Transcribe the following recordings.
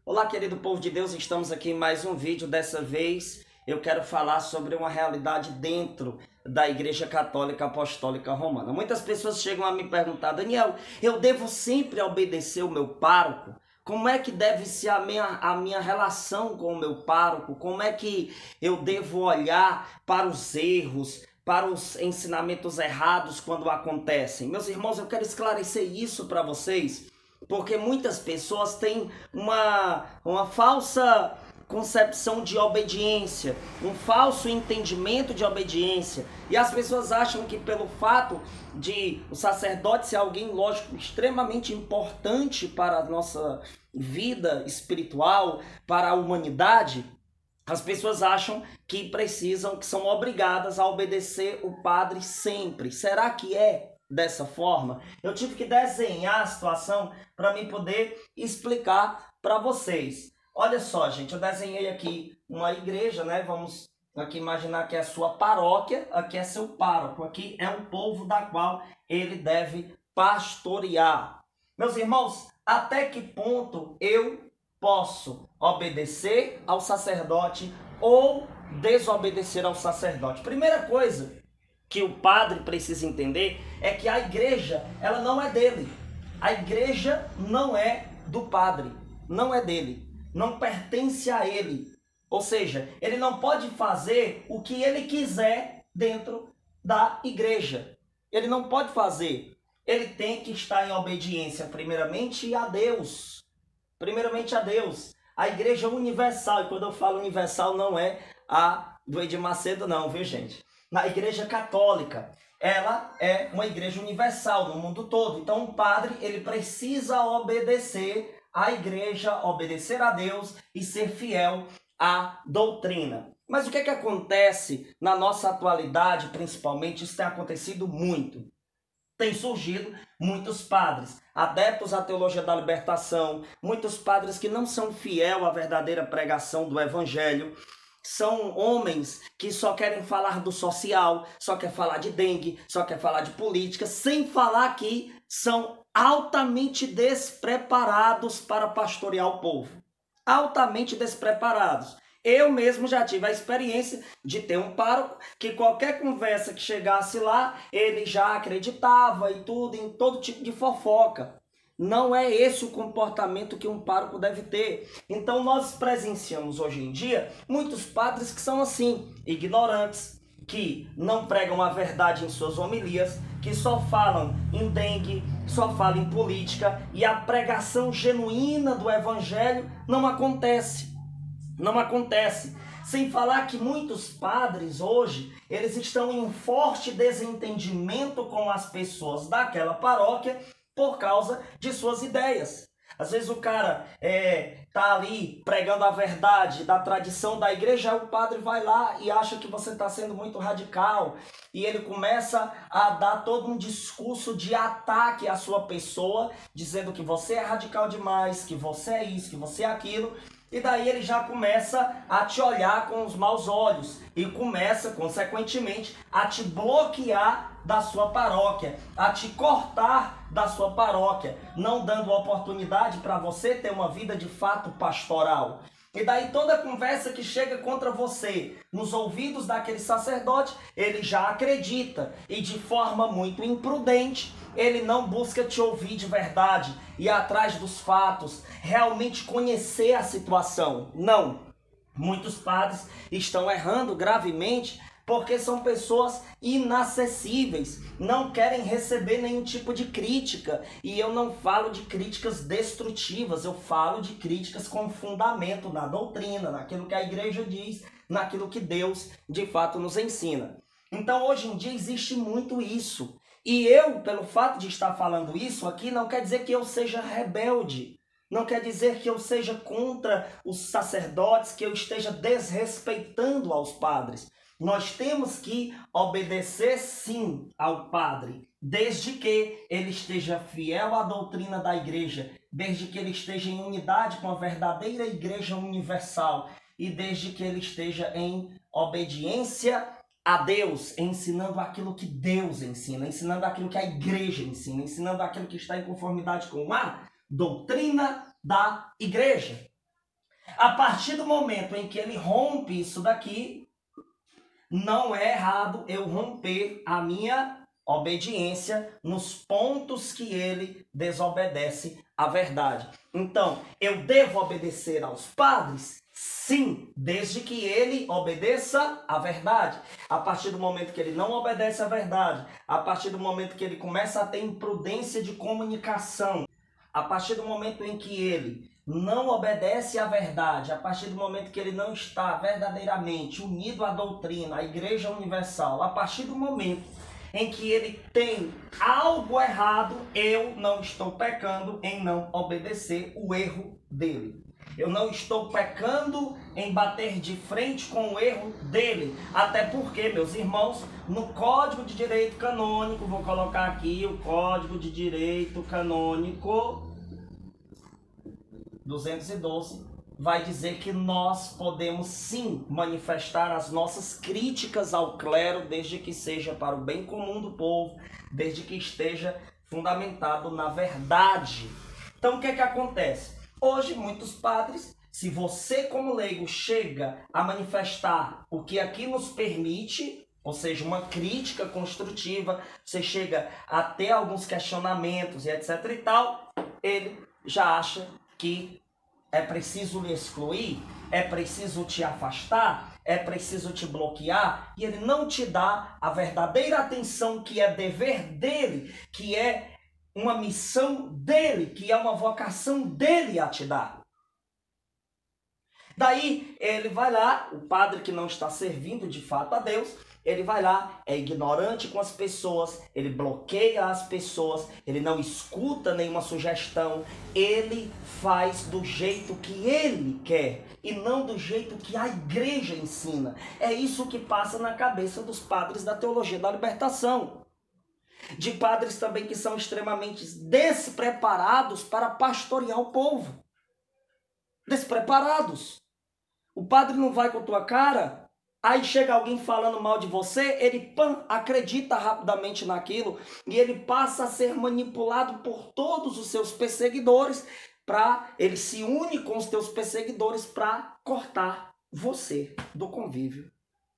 Olá, querido povo de Deus, estamos aqui em mais um vídeo. Dessa vez eu quero falar sobre uma realidade dentro da Igreja Católica Apostólica Romana. Muitas pessoas chegam a me perguntar: Daniel, eu devo sempre obedecer o meu pároco? Como é que deve ser a minha relação com o meu pároco? Como é que eu devo olhar para os erros, para os ensinamentos errados quando acontecem? Meus irmãos, eu quero esclarecer isso para vocês, porque muitas pessoas têm uma falsa concepção de obediência, um falso entendimento de obediência. E as pessoas acham que pelo fato de o sacerdote ser alguém, lógico, extremamente importante para a nossa vida espiritual, para a humanidade, as pessoas acham que que são obrigadas a obedecer o padre sempre. Será que é dessa forma? Eu tive que desenhar a situação para me poder explicar para vocês. Olha só, gente, eu desenhei aqui uma igreja, né? Vamos aqui imaginar que é a sua paróquia, aqui é seu pároco, aqui é um povo da qual ele deve pastorear. Meus irmãos, até que ponto eu posso obedecer ao sacerdote ou desobedecer ao sacerdote? Primeira coisa que o padre precisa entender é que a igreja, ela não é dele. A igreja não é do padre, não é dele, não pertence a ele. Ou seja, ele não pode fazer o que ele quiser dentro da igreja. Ele não pode fazer. Ele tem que estar em obediência primeiramente a Deus. Primeiramente a Deus. A igreja universal, e quando eu falo universal não é a do Edir Macedo não, viu gente? Na igreja católica, ela é uma igreja universal no mundo todo. Então o padre, ele precisa obedecer à igreja, obedecer a Deus e ser fiel à doutrina. Mas o que acontece na nossa atualidade, principalmente? Isso tem acontecido muito. Tem surgido muitos padres, adeptos à teologia da libertação, muitos padres que não são fiéis à verdadeira pregação do evangelho. São homens que só querem falar do social, só quer falar de dengue, só quer falar de política, sem falar que são altamente despreparados para pastorear o povo. Altamente despreparados. Eu mesmo já tive a experiência de ter um pároco que qualquer conversa que chegasse lá, ele já acreditava e tudo, em todo tipo de fofoca. Não é esse o comportamento que um pároco deve ter. Então nós presenciamos hoje em dia muitos padres que são assim, ignorantes, que não pregam a verdade em suas homilias, que só falam em dengue, só falam em política, e a pregação genuína do evangelho não acontece. Não acontece. Sem falar que muitos padres hoje, eles estão em um forte desentendimento com as pessoas daquela paróquia por causa de suas ideias. Às vezes o cara tá ali pregando a verdade da tradição da igreja, o padre vai lá e acha que você está sendo muito radical, e ele começa a dar todo um discurso de ataque à sua pessoa, dizendo que você é radical demais, que você é isso, que você é aquilo. E daí ele já começa a te olhar com os maus olhos e começa, consequentemente, a te bloquear da sua paróquia, a te cortar da sua paróquia, não dando oportunidade para você ter uma vida de fato pastoral. E daí toda conversa que chega contra você nos ouvidos daquele sacerdote, ele já acredita, e de forma muito imprudente, ele não busca te ouvir de verdade, ir atrás dos fatos, realmente conhecer a situação. Não. Muitos padres estão errando gravemente porque são pessoas inacessíveis, não querem receber nenhum tipo de crítica. E eu não falo de críticas destrutivas, eu falo de críticas com fundamento na doutrina, naquilo que a igreja diz, naquilo que Deus de fato nos ensina. Então hoje em dia existe muito isso. E eu, pelo fato de estar falando isso aqui, não quer dizer que eu seja rebelde. Não quer dizer que eu seja contra os sacerdotes, que eu esteja desrespeitando aos padres. Nós temos que obedecer sim ao padre, desde que ele esteja fiel à doutrina da igreja, desde que ele esteja em unidade com a verdadeira igreja universal e desde que ele esteja em obediência a Deus, ensinando aquilo que Deus ensina, ensinando aquilo que a igreja ensina, ensinando aquilo que está em conformidade com a doutrina da igreja. A partir do momento em que ele rompe isso daqui, não é errado eu romper a minha obediência nos pontos que ele desobedece à verdade. Então, eu devo obedecer aos padres? Sim, desde que ele obedeça à verdade. A partir do momento que ele não obedece à verdade, a partir do momento que ele começa a ter imprudência de comunicação, a partir do momento em que ele não obedece à verdade, a partir do momento que ele não está verdadeiramente unido à doutrina, à Igreja Universal, a partir do momento em que ele tem algo errado, eu não estou pecando em não obedecer o erro dele. Eu não estou pecando em bater de frente com o erro dele. Até porque, meus irmãos, no Código de Direito Canônico, vou colocar aqui o Código de Direito Canônico 212, vai dizer que nós podemos sim manifestar as nossas críticas ao clero, desde que seja para o bem comum do povo, desde que esteja fundamentado na verdade. Então o que é que acontece? Hoje muitos padres, se você como leigo chega a manifestar o que aqui nos permite, ou seja, uma crítica construtiva, você chega a ter alguns questionamentos e etc e tal, ele já acha que é preciso lhe excluir, é preciso te afastar, é preciso te bloquear, e ele não te dá a verdadeira atenção que é dever dele, que é uma missão dele, que é uma vocação dele a te dar. Daí ele vai lá, o padre que não está servindo de fato a Deus, ele vai lá, é ignorante com as pessoas, ele bloqueia as pessoas, ele não escuta nenhuma sugestão, ele faz do jeito que ele quer e não do jeito que a igreja ensina. É isso que passa na cabeça dos padres da teologia da libertação. De padres também que são extremamente despreparados para pastorear o povo. Despreparados. O padre não vai com a tua cara, aí chega alguém falando mal de você, ele acredita rapidamente naquilo e ele passa a ser manipulado por todos os seus perseguidores, ele se une com os teus perseguidores para cortar você do convívio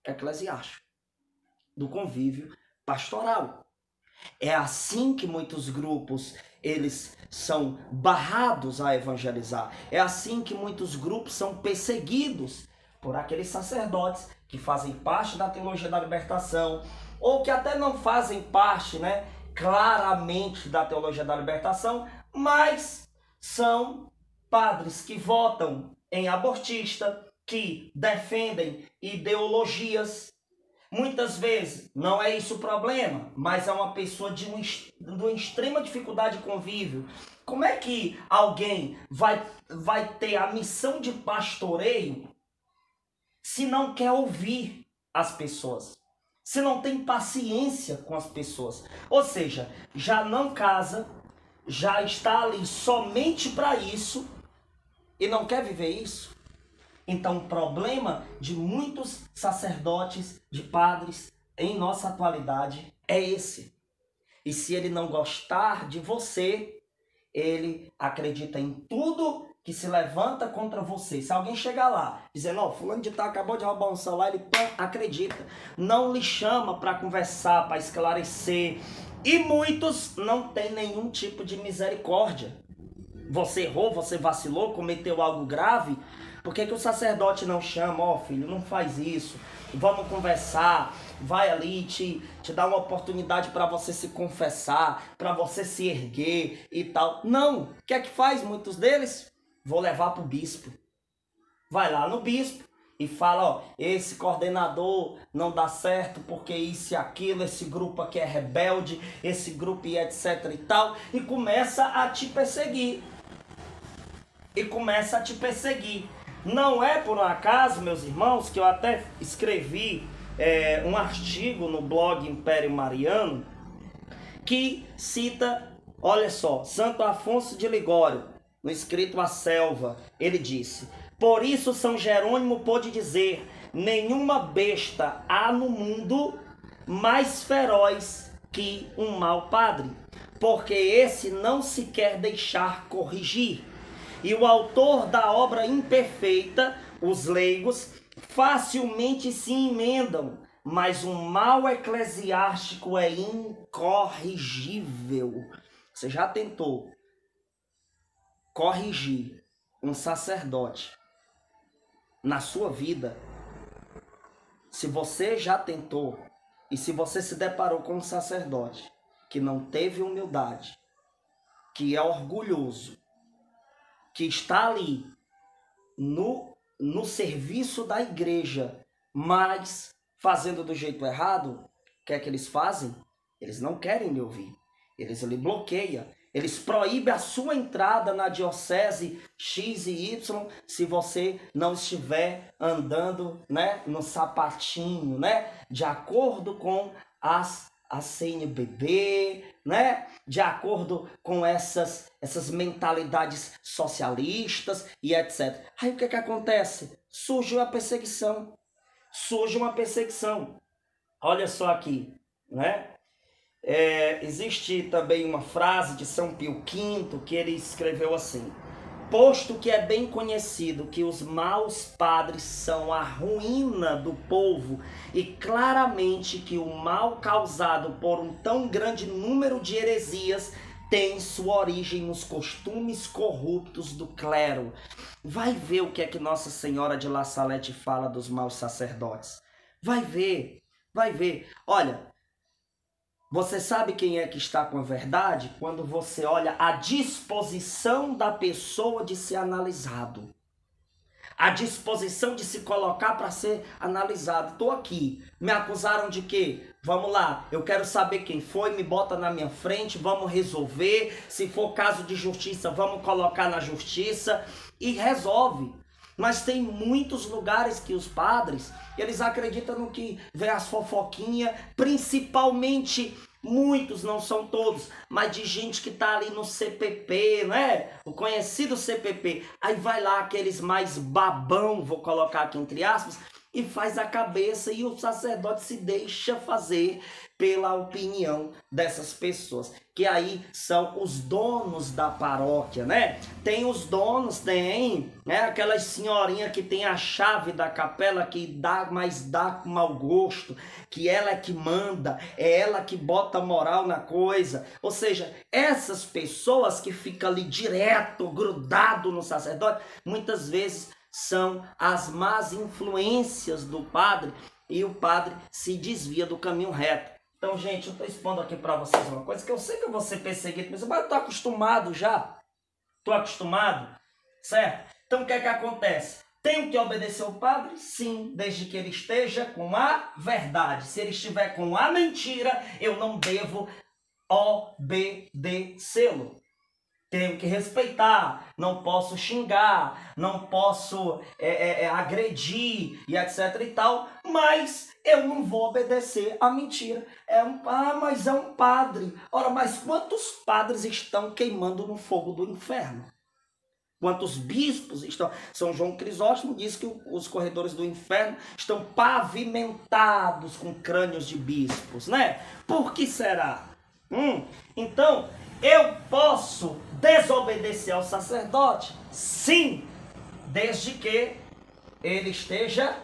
eclesiástico, do convívio pastoral. É assim que muitos grupos eles são barrados a evangelizar. É assim que muitos grupos são perseguidos por aqueles sacerdotes que fazem parte da teologia da libertação ou que até não fazem parte, claramente da teologia da libertação, mas são padres que votam em abortista, que defendem ideologias. Muitas vezes não é isso o problema, mas é uma pessoa de uma extrema dificuldade de convívio. Como é que alguém vai ter a missão de pastoreio se não quer ouvir as pessoas? Se não tem paciência com as pessoas? Ou seja, já não casa, já está ali somente para isso e não quer viver isso? Então, o problema de muitos sacerdotes, de padres, em nossa atualidade, é esse. E se ele não gostar de você, ele acredita em tudo que se levanta contra você. Se alguém chegar lá, dizendo, ó, fulano de tal acabou de roubar um celular, ele acredita. Não lhe chama para conversar, para esclarecer. E muitos não têm nenhum tipo de misericórdia. Você errou, você vacilou, cometeu algo grave. Por que o sacerdote não chama? Ó, filho, não faz isso. Vamos conversar. Vai ali te dar uma oportunidade para você se confessar, para você se erguer e tal. Não. O que é que faz muitos deles? Vou levar para o bispo. Vai lá no bispo e fala, ó, esse coordenador não dá certo porque isso e aquilo, esse grupo aqui é rebelde, esse grupo e etc e tal. E começa a te perseguir. Não é por um acaso, meus irmãos, que eu até escrevi um artigo no blog Império Mariano que cita, olha só, Santo Afonso de Ligório, no escrito A Selva, ele disse: por isso São Jerônimo pôde dizer, nenhuma besta há no mundo mais feroz que um mau padre, porque esse não se quer deixar corrigir. E o autor da obra imperfeita, os leigos, facilmente se emendam, mas um mal eclesiástico é incorrigível. Você já tentou corrigir um sacerdote na sua vida? Se você já tentou e se você se deparou com um sacerdote que não teve humildade, que é orgulhoso, que está ali no serviço da igreja, mas fazendo do jeito errado, o que é que eles fazem? Eles não querem lhe ouvir. Eles lhe bloqueiam. Eles proíbem a sua entrada na diocese X e Y se você não estiver andando, né, no sapatinho, né, de acordo com a CNBB, né, de acordo com essas mentalidades socialistas e etc. Aí o que que acontece? Surge uma perseguição. Surge uma perseguição. Olha só aqui, né? Existe também uma frase de São Pio V que ele escreveu assim: posto que é bem conhecido que os maus padres são a ruína do povo, e claramente que o mal causado por um tão grande número de heresias tem sua origem nos costumes corruptos do clero. Vai ver o que é que Nossa Senhora de La Salette fala dos maus sacerdotes. Vai ver, vai ver. Olha, você sabe quem é que está com a verdade? Quando você olha a disposição da pessoa de ser analisado. A disposição de se colocar para ser analisado. Estou aqui. Me acusaram de quê? Vamos lá. Eu quero saber quem foi. Me bota na minha frente. Vamos resolver. Se for caso de justiça, vamos colocar na justiça. E resolve. Mas tem muitos lugares que os padres, eles acreditam no que vê as fofoquinhas, principalmente, muitos, não são todos, mas de gente que tá ali no CPP, né? O conhecido CPP. Aí vai lá aqueles mais babão, vou colocar aqui entre aspas, e faz a cabeça, e o sacerdote se deixa fazer pela opinião dessas pessoas, que aí são os donos da paróquia, né? Tem os donos, tem, né? Aquelas senhorinhas que tem a chave da capela, que dá com mau gosto, que ela é que manda, é ela que bota moral na coisa. Ou seja, essas pessoas que ficam ali direto, grudado no sacerdote, muitas vezes são as más influências do padre, e o padre se desvia do caminho reto. Então, gente, eu estou expondo aqui para vocês uma coisa que eu sei que eu vou ser perseguido, mas eu estou acostumado já. Estou acostumado, certo? Então, o que é que acontece? Tenho que obedecer ao padre? Sim, desde que ele esteja com a verdade. Se ele estiver com a mentira, eu não devo obedecê-lo. Tenho que respeitar, não posso xingar, não posso agredir e etc e tal, mas eu não vou obedecer à mentira. Mas é um padre. Ora, mas quantos padres estão queimando no fogo do inferno? Quantos bispos estão... São João Crisóstomo diz que os corredores do inferno estão pavimentados com crânios de bispos, né? Por que será? Então, eu posso desobedecer ao sacerdote? Sim, desde que ele esteja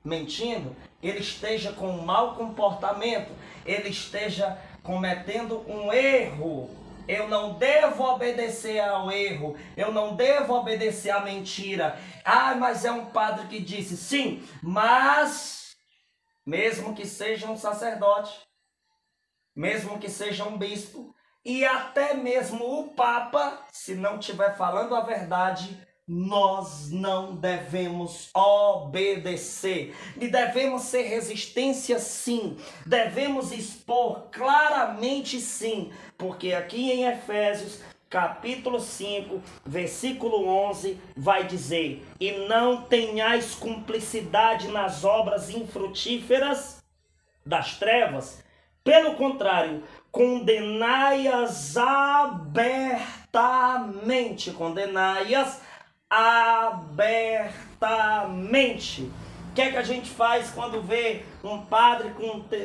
mentindo, ele esteja com um mau comportamento, ele esteja cometendo um erro. Eu não devo obedecer ao erro, eu não devo obedecer à mentira. Mas é um padre que disse, sim, mas mesmo que seja um sacerdote, mesmo que seja um bispo, e até mesmo o Papa, se não estiver falando a verdade, nós não devemos obedecer. E devemos ser resistência, sim. Devemos expor claramente, sim. Porque aqui em Efésios, capítulo 5, versículo 11, vai dizer: e não tenhais cumplicidade nas obras infrutíferas das trevas. Pelo contrário, condenai-as abertamente. Condenai-as abertamente. O que é que a gente faz quando vê um padre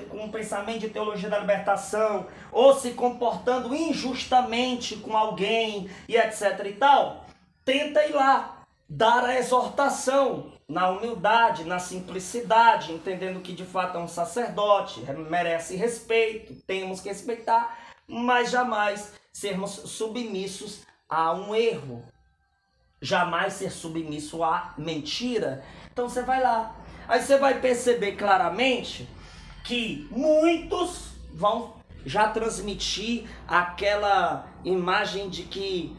com um pensamento de teologia da libertação, ou se comportando injustamente com alguém e etc e tal? tenta ir lá, dar a exortação na humildade, na simplicidade, entendendo que de fato é um sacerdote, merece respeito, temos que respeitar, mas jamais sermos submissos a um erro, jamais ser submisso à mentira. Então você vai lá, aí você vai perceber claramente que muitos vão já transmitir aquela imagem de que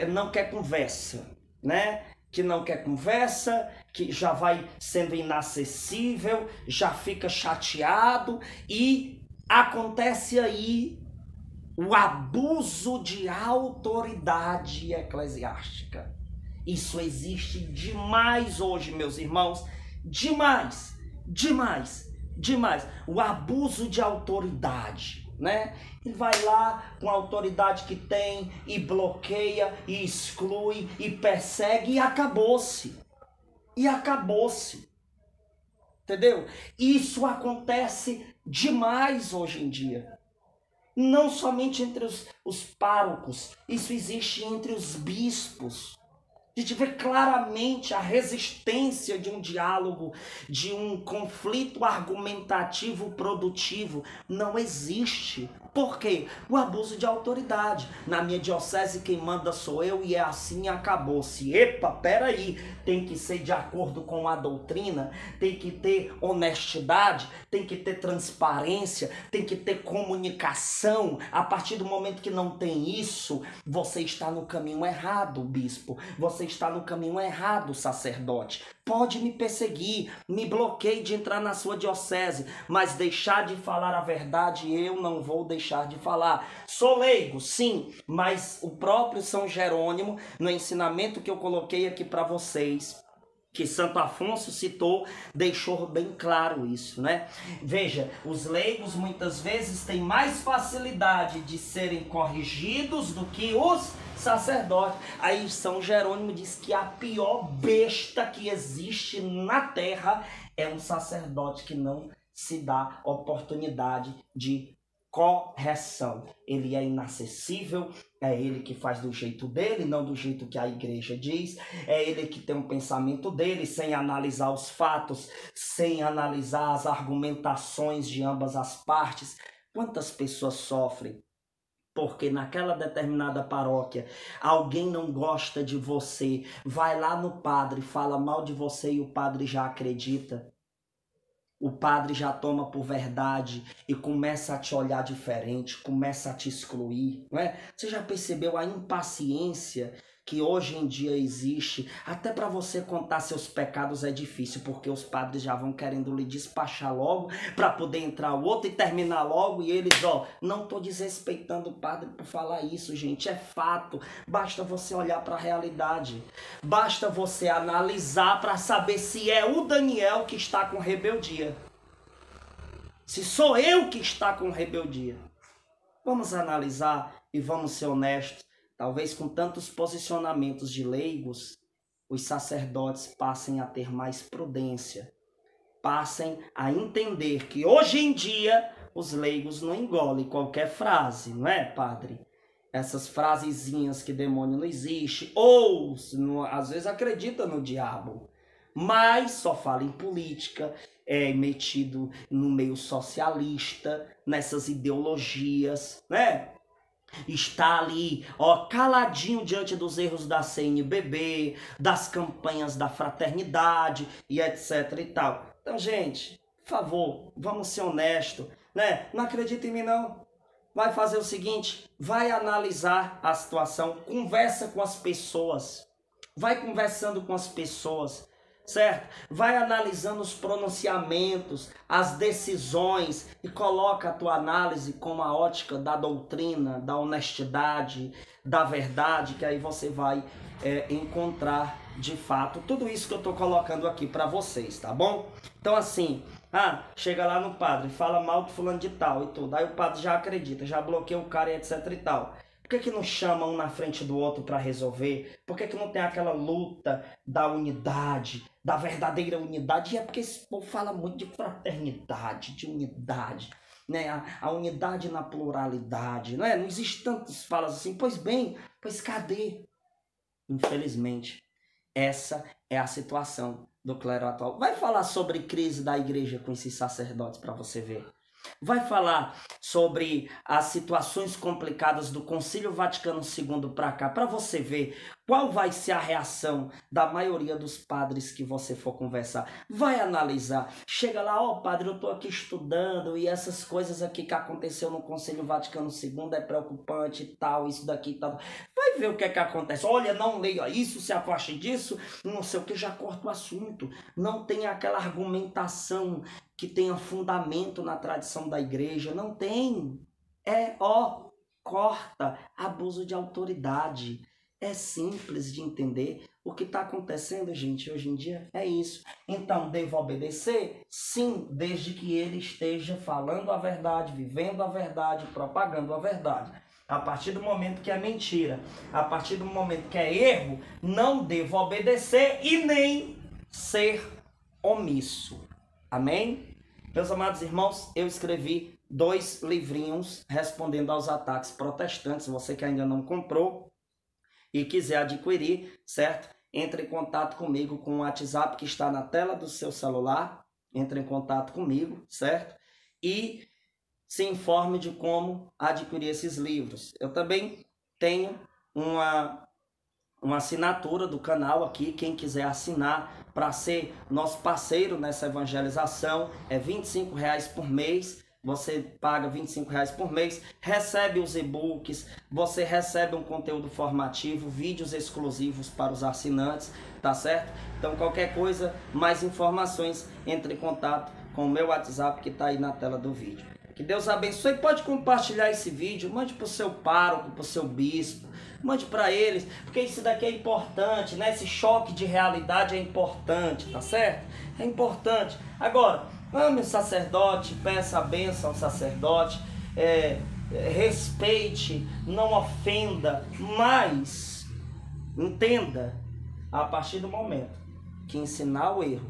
não quer conversa, né? Que não quer conversa, que já vai sendo inacessível, já fica chateado e acontece aí o abuso de autoridade eclesiástica. Isso existe demais hoje, meus irmãos, demais, demais, demais. O abuso de autoridade, né? Ele vai lá com a autoridade que tem e bloqueia, e exclui, e persegue, e acabou-se. E acabou-se. Entendeu? Isso acontece demais hoje em dia. Não somente entre os párocos, isso existe entre os bispos. A gente vê claramente a resistência de um diálogo, de um conflito argumentativo produtivo. Não existe. Por quê? O abuso de autoridade. Na minha diocese quem manda sou eu e é assim e acabou-se. Epa, peraí, tem que ser de acordo com a doutrina, tem que ter honestidade, tem que ter transparência, tem que ter comunicação. A partir do momento que não tem isso, você está no caminho errado, bispo. Você está no caminho errado, sacerdote. Pode me perseguir, me bloqueie de entrar na sua diocese, mas deixar de falar a verdade eu não vou deixar de falar. Sou leigo, sim, mas o próprio São Jerônimo, no ensinamento que eu coloquei aqui para vocês, que Santo Afonso citou, deixou bem claro isso, né? Veja, os leigos muitas vezes têm mais facilidade de serem corrigidos do que os sacerdotes. Aí São Jerônimo diz que a pior besta que existe na terra é um sacerdote que não se dá oportunidade de correção. Ele é inacessível, é ele que faz do jeito dele, não do jeito que a igreja diz, é ele que tem um pensamento dele, sem analisar os fatos, sem analisar as argumentações de ambas as partes. Quantas pessoas sofrem porque naquela determinada paróquia alguém não gosta de você, vai lá no padre, fala mal de você e o padre já acredita? O padre já toma por verdade e começa a te olhar diferente, começa a te excluir, não é? Você já percebeu a impaciência que hoje em dia existe? Até para você contar seus pecados é difícil, porque os padres já vão querendo lhe despachar logo para poder entrar o outro e terminar logo. E eles, não tô desrespeitando o padre por falar isso, gente, é fato. Basta você olhar para a realidade. Basta você analisar para saber se é o Daniel que está com rebeldia. Se sou eu que está com rebeldia. Vamos analisar e vamos ser honestos. Talvez com tantos posicionamentos de leigos, os sacerdotes passem a ter mais prudência. Passem a entender que hoje em dia os leigos não engolem qualquer frase, não é, padre? Essas frasezinhas que demônio não existe, ou às vezes acredita no diabo, mas só fala em política, é metido no meio socialista, nessas ideologias, né? Está ali, caladinho diante dos erros da CNBB, das campanhas da fraternidade e etc e tal. Então, gente, por favor, vamos ser honestos, né? Não acredita em mim, não. Vai fazer o seguinte, vai analisar a situação, conversa com as pessoas, vai conversando com as pessoas, certo? Vai analisando os pronunciamentos, as decisões e coloca a tua análise com a ótica da doutrina, da honestidade, da verdade, que aí você vai encontrar de fato tudo isso que eu estou colocando aqui para vocês, tá bom? Então assim, chega lá no padre, fala mal de fulano de tal e tudo, aí o padre já acredita, já bloqueia o cara e etc e tal. Por que não chama um na frente do outro para resolver? Por que não tem aquela luta da unidade, da verdadeira unidade? E é porque esse povo fala muito de fraternidade, de unidade, né? A unidade na pluralidade, não é? Não existe tantas falas assim. Pois bem, pois cadê? Infelizmente, essa é a situação do clero atual. Vai falar sobre crise da igreja com esses sacerdotes para você ver. Vai falar sobre as situações complicadas do Concílio Vaticano II para cá, para você ver qual vai ser a reação da maioria dos padres que você for conversar. Vai analisar. Chega lá, ó, padre, eu estou aqui estudando e essas coisas aqui que aconteceu no Concílio Vaticano II é preocupante e tal, isso daqui e tal. Vai ver o que é que acontece. Olha, não leia isso, se afaste disso, não sei o que, já corta o assunto. Não tem aquela argumentação que tenha fundamento na tradição da igreja. Não tem. Corta. Abuso de autoridade. É simples de entender. O que está acontecendo, gente, hoje em dia é isso. Então, devo obedecer? Sim, desde que ele esteja falando a verdade, vivendo a verdade, propagando a verdade. A partir do momento que é mentira, a partir do momento que é erro, não devo obedecer e nem ser omisso. Amém? Meus amados irmãos, eu escrevi 2 livrinhos respondendo aos ataques protestantes. Você que ainda não comprou e quiser adquirir, certo? Entre em contato comigo com o WhatsApp que está na tela do seu celular. Entre em contato comigo, certo? E se informe de como adquirir esses livros. Eu também tenho uma assinatura do canal aqui, quem quiser assinar para ser nosso parceiro nessa evangelização, é R$25 por mês. Você paga R$25 por mês, recebe os e-books, você recebe um conteúdo formativo, vídeos exclusivos para os assinantes, tá certo? Então qualquer coisa, mais informações, entre em contato com o meu WhatsApp que está aí na tela do vídeo. Que Deus abençoe. Pode compartilhar esse vídeo, mande para o seu pároco, para o seu bispo, mande para eles, porque isso daqui é importante, né? Esse choque de realidade é importante, tá certo? É importante. Agora, ame o sacerdote, peça a bênção ao sacerdote, respeite, não ofenda, mas entenda, a partir do momento que ensinar o erro,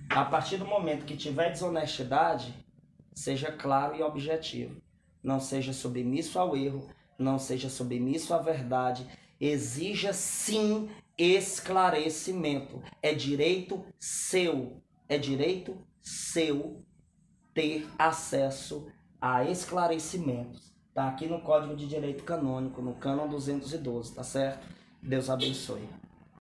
a partir do momento que tiver desonestidade, seja claro e objetivo. Não seja submisso ao erro, não seja submisso à verdade. Exija sim esclarecimento. É direito seu ter acesso a esclarecimentos. Tá aqui no Código de Direito Canônico, no Cânon 212, tá certo? Deus abençoe.